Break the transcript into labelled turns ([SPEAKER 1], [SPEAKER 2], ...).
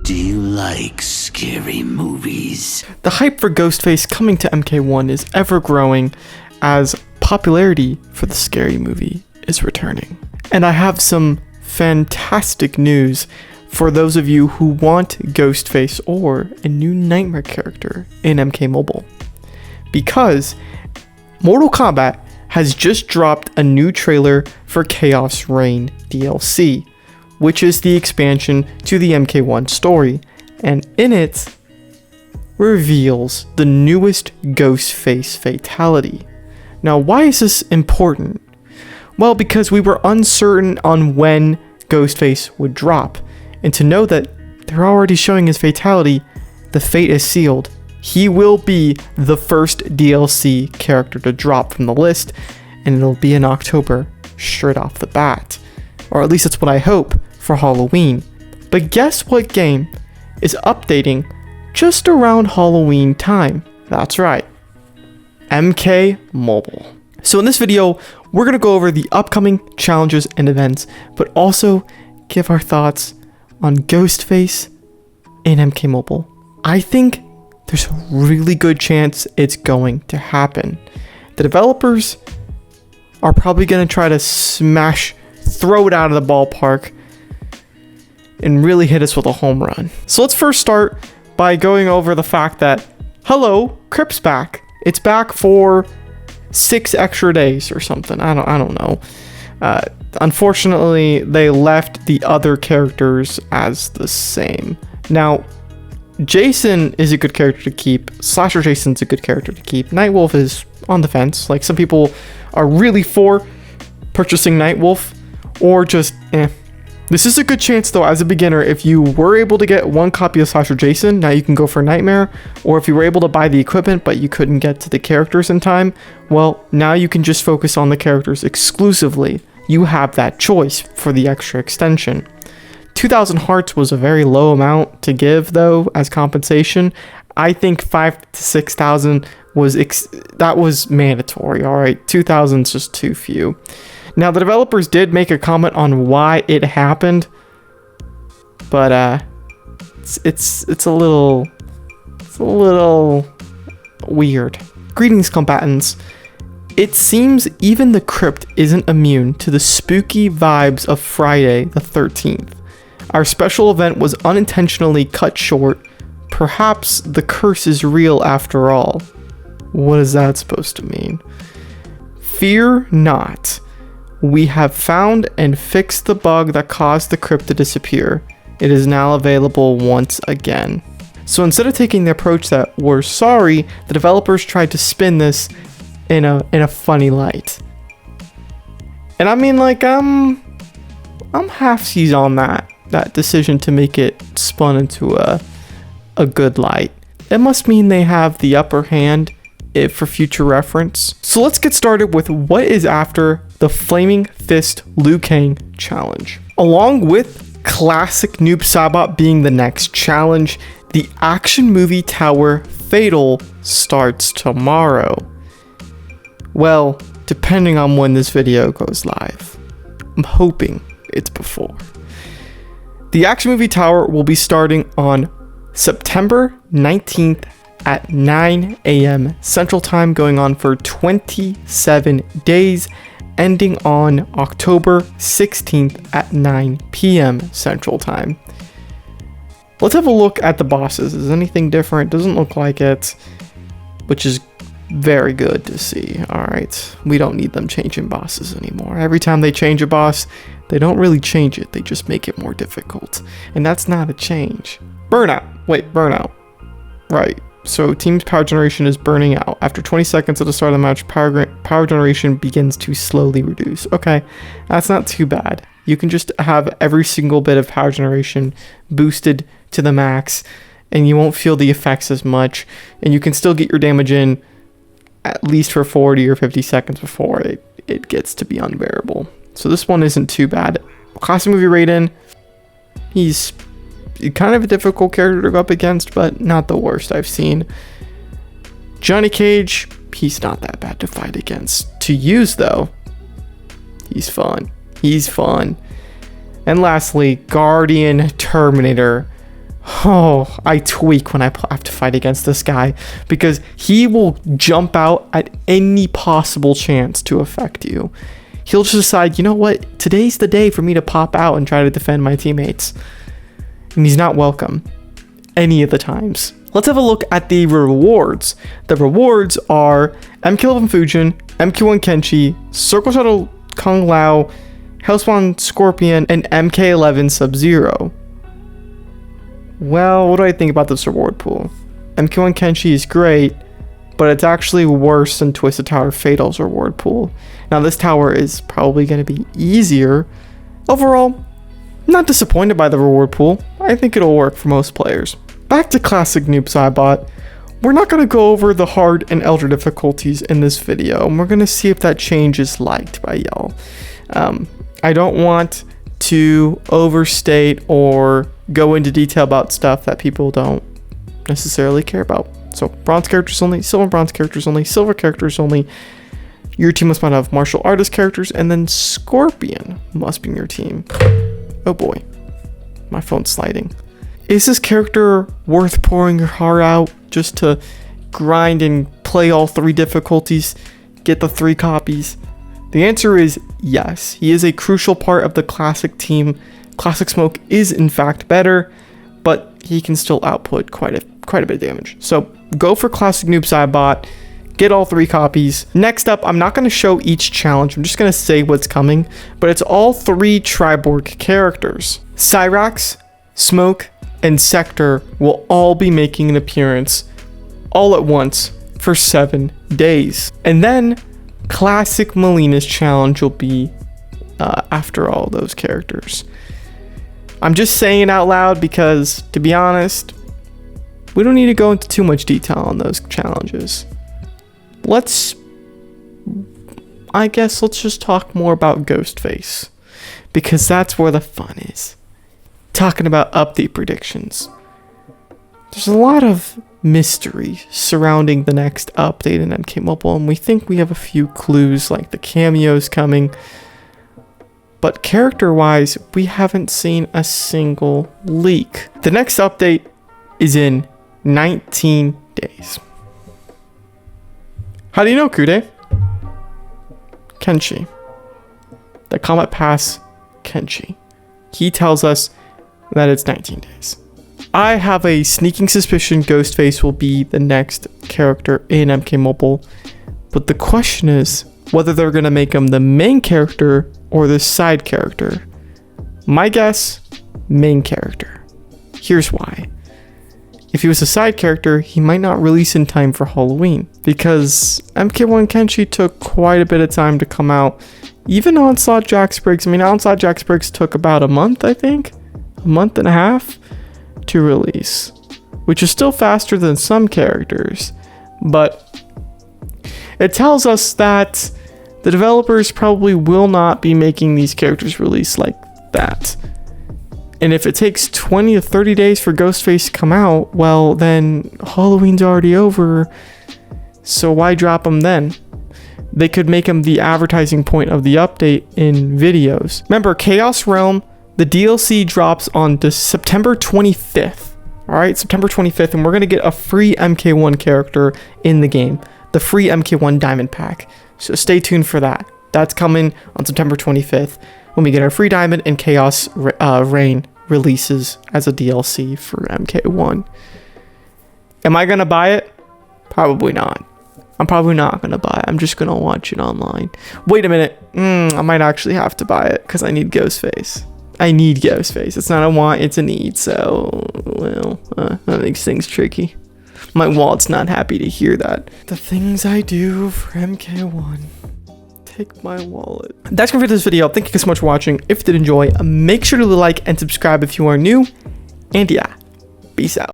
[SPEAKER 1] Do you like scary movies?
[SPEAKER 2] The hype for Ghostface coming to MK1 is ever growing as popularity for the scary movie is returning. And I have some fantastic news for those of you who want Ghostface or a new Nightmare character in MK Mobile. Because Mortal Kombat has just dropped a new trailer for Chaos Reign DLC, which is the expansion to the MK1 story, and in it reveals the newest Ghostface fatality. Now, why is this important? Well, because we were uncertain on when Ghostface would drop, and to know that they're already showing his fatality, the fate is sealed. He will be the first DLC character to drop from the list, and it'll be in October, straight off the bat. Or at least that's what I hope for Halloween. But guess what game is updating just around Halloween time? That's right, MK Mobile. So in this video, we're going to go over the upcoming challenges and events, but also give our thoughts on Ghostface in MK Mobile. I think there's a really good chance it's going to happen. The developers are probably going to try to throw it out of the ballpark and really hit us with a home run. So let's first start by going over the fact that, hello, Krypt's back. It's back for 6 extra days or something. I don't know. Unfortunately, they left the other characters as the same. Now, Jason is a good character to keep. Slasher Jason's a good character to keep. Nightwolf is on the fence. Like, some people are really for purchasing Nightwolf, or just This is a good chance, though, as a beginner. If you were able to get 1 copy of Slasher Jason, now you can go for Nightmare. Or if you were able to buy the equipment, but you couldn't get to the characters in time, well, now you can just focus on the characters exclusively. You have that choice for the extra extension. 2,000 hearts was a very low amount to give, though, as compensation. I think 5,000 to 6,000 was mandatory. All right, 2,000 is just too few. Now, the developers did make a comment on why it happened, but it's a little weird. Greetings, combatants. It seems even the Krypt isn't immune to the spooky vibes of Friday the 13th. Our special event was unintentionally cut short. Perhaps the curse is real after all. What is that supposed to mean? Fear not. We have found and fixed the bug that caused the Krypt to disappear. It is now available once again. So instead of taking the approach that we're sorry, the developers tried to spin this in a funny light. And I mean, like, I'm halfsies on that decision to make it spun into a good light. It must mean they have the upper hand for future reference. So let's get started with what is after the Flaming Fist Liu Kang challenge. Along with classic Noob Saibot being the next challenge, the action movie tower Fatal starts tomorrow. Well, depending on when this video goes live. I'm hoping it's before. The action movie tower will be starting on September 19th at 9 a.m. Central Time, going on for 27 days, ending on October 16th at 9 p.m. Central Time. Let's have a look at the bosses. Is anything different? Doesn't look like it, which is very good to see. All right, we don't need them changing bosses anymore. Every time they change a boss, they don't really change it. They just make it more difficult, and that's not a change. Burnout. Right. So team's power generation is burning out. After 20 seconds at the start of the match, power generation begins to slowly reduce. Okay, that's not too bad. You can just have every single bit of power generation boosted to the max, and you won't feel the effects as much, and you can still get your damage in at least for 40 or 50 seconds before it gets to be unbearable. So this one isn't too bad. Classic movie Raiden, he's kind of a difficult character to go up against, but not the worst I've seen. Johnny Cage, he's not that bad to fight against. To use, though, he's fun. And lastly, Guardian Terminator Oh, I tweak when I have to fight against this guy because he will jump out at any possible chance to affect you. He'll just decide, you know what, today's the day for me to pop out and try to defend my teammates. And he's not welcome any of the times. Let's have a look at the rewards. The rewards are MK11 Fujin, MQ1 Kenshi, Circle Shuttle Kung Lao, Hellspawn Scorpion, and MK11 Sub-Zero. Well, what do I think about this reward pool? MQ1 Kenshi is great, but it's actually worse than Twisted Tower Fatal's reward pool. Now, this tower is probably going to be easier. Overall, not disappointed by the reward pool. I think it'll work for most players. Back to Classic Noob Saibot. We're not going to go over the hard and elder difficulties in this video, and we're going to see if that change is liked by y'all. I don't want to overstate or go into detail about stuff that people don't necessarily care about. So bronze characters only, silver bronze characters only, silver characters only. Your team must not have martial artist characters, and then Scorpion must be in your team. Oh boy, my phone's sliding. Is this character worth pouring your heart out just to grind and play all 3 difficulties, get the 3 copies? The answer is yes. He is a crucial part of the Classic team. Classic Smoke is in fact better, but he can still output quite a bit of damage. So go for Classic Noob Saibot, get all 3 copies. Next up, I'm not going to show each challenge. I'm just going to say what's coming, but it's all 3 Triborg characters. Cyrax, Smoke, and Sector will all be making an appearance all at once for 7 days. And then Classic Melina's challenge will be after all those characters. I'm just saying it out loud because, to be honest, we don't need to go into too much detail on those challenges. I guess let's just talk more about Ghostface, because that's where the fun is. Talking about update predictions. There's a lot of mystery surrounding the next update in MK Mobile, and we think we have a few clues like the cameos coming. But character-wise, we haven't seen a single leak. The next update is in 19 days. How do you know, Kude? Kenshi. The Comet Pass Kenshi. He tells us that it's 19 days. I have a sneaking suspicion Ghostface will be the next character in MK Mobile, but the question is whether they're going to make him the main character or the side character. My guess, main character. Here's why. If he was a side character, he might not release in time for Halloween, because MK1 Kenshi took quite a bit of time to come out. Even Onslaught Jax Briggs, Onslaught Jax Briggs took about a month, I think? A month and a half to release, which is still faster than some characters, but it tells us that the developers probably will not be making these characters release like that. And if it takes 20 to 30 days for Ghostface to come out, well, then Halloween's already over, so why drop him then? They could make him the advertising point of the update in videos. Remember, Chaos Realm, the DLC drops on September 25th. All right, September 25th, and we're going to get a free MK1 character in the game, the free MK1 Diamond Pack. So stay tuned for that. That's coming on September 25th when we get our free Diamond and Chaos Reign releases as a DLC for MK1. Am I going to buy it? Probably not. I'm probably not going to buy it. I'm just going to watch it online. Wait a minute. I might actually have to buy it because I need Ghostface. I need Ghostface. It's not a want, it's a need. So, well, that makes things tricky. My wallet's not happy to hear that. The things I do for MK1. Take my wallet. That's going to be this video. Thank you guys so much for watching. If you did enjoy, make sure to like and subscribe if you are new. And yeah, peace out.